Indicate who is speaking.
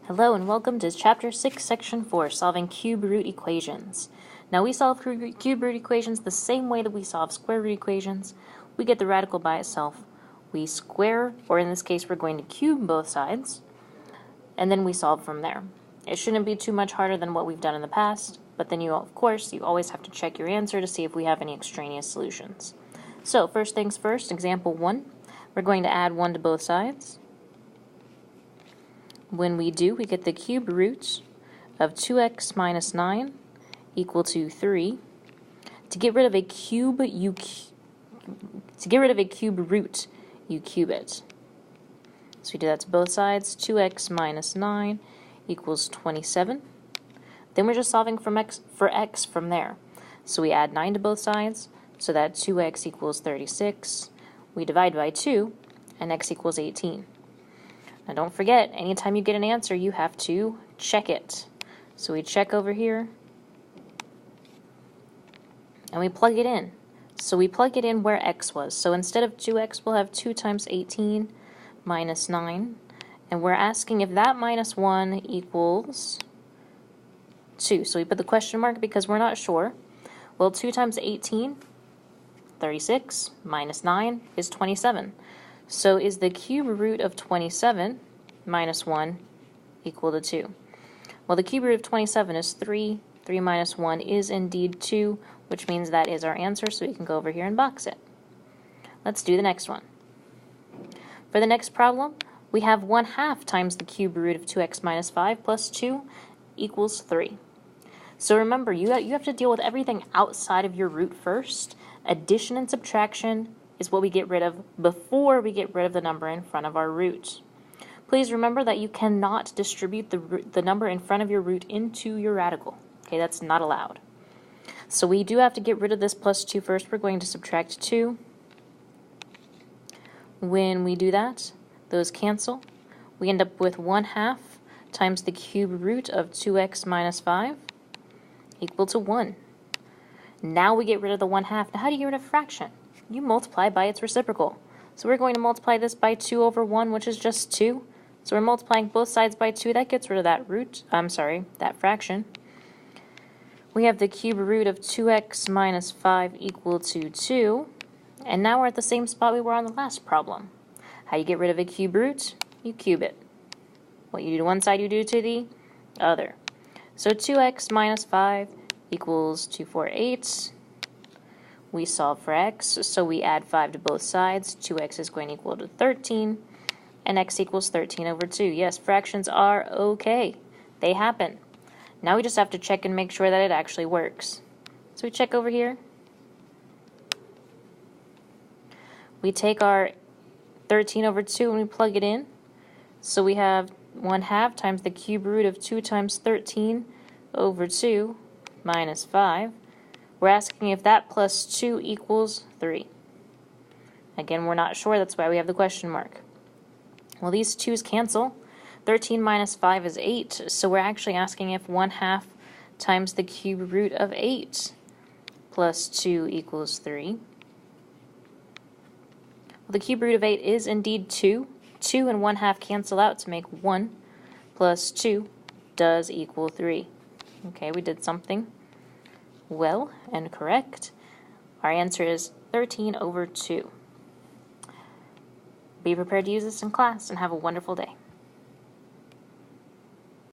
Speaker 1: Hello and welcome to Chapter 6, Section 4, Solving Cube Root Equations. Now we solve cube root equations the same way that we solve square root equations. We get the radical by itself. We square, or in this case we're going to cube both sides, and then we solve from there. It shouldn't be too much harder than what we've done in the past, but then you always have to check your answer to see if we have any extraneous solutions. So first things first, example 1, we're going to add 1 to both sides. When we do, we get the cube root of 2x minus 9 equal to 3. To get rid of a cube root, you cube it. So we do that to both sides. 2x minus 9 equals 27. Then we're just solving for x from there. So we add 9 to both sides, so that 2x equals 36. We divide by 2, and x equals 18. Now don't forget, anytime you get an answer, you have to check it. So we check over here, and we plug it in. So we plug it in where x was. So instead of 2x, we'll have 2 times 18 minus 9. And we're asking if that minus 1 equals 2. So we put the question mark because we're not sure. Well, 2 times 18, 36, minus 9 is 27. So is the cube root of 27 minus 1 equal to 2? Well, the cube root of 27 is 3. 3 minus 1 is indeed 2, which means that is our answer, so we can go over here and box it. Let's do the next one. For the next problem, we have 1/2 times the cube root of 2x minus 5 plus 2 equals 3. So remember, you have to deal with everything outside of your root first. Addition and subtraction is what we get rid of before we get rid of the number in front of our root. Please remember that you cannot distribute the number in front of your root into your radical. Okay, that's not allowed. So we do have to get rid of this plus 2 first. We're going to subtract 2. When we do that, those cancel. We end up with 1/2 times the cube root of 2x minus 5 equal to 1. Now we get rid of the 1/2. Now how do you get rid of a fraction? You multiply by its reciprocal. So we're going to multiply this by 2 over 1, which is just 2. So we're multiplying both sides by 2. That gets rid of that fraction. We have the cube root of 2x minus 5 equal to 2. And now we're at the same spot we were on the last problem. How you get rid of a cube root? You cube it. What you do to one side, you do to the other. So 2x minus 5 equals 248. We solve for x, so we add 5 to both sides. 2x is going to equal to 13, and x equals 13 over 2. Yes, fractions are okay. They happen. Now we just have to check and make sure that it actually works. So we check over here. We take our 13 over 2 and we plug it in. So we have 1/2 times the cube root of 2 times 13 over 2 minus 5. We're asking if that plus 2 equals 3. Again, we're not sure, that's why we have the question mark. Well, these 2's cancel. 13 minus 5 is 8, so we're actually asking if 1/2 times the cube root of 8 plus 2 equals 3. Well, the cube root of 8 is indeed 2. 2 and 1/2 cancel out to make 1 plus 2 does equal 3. Okay, we did something well and correct. Our answer is 13 over 2. Be prepared to use this in class and have a wonderful day.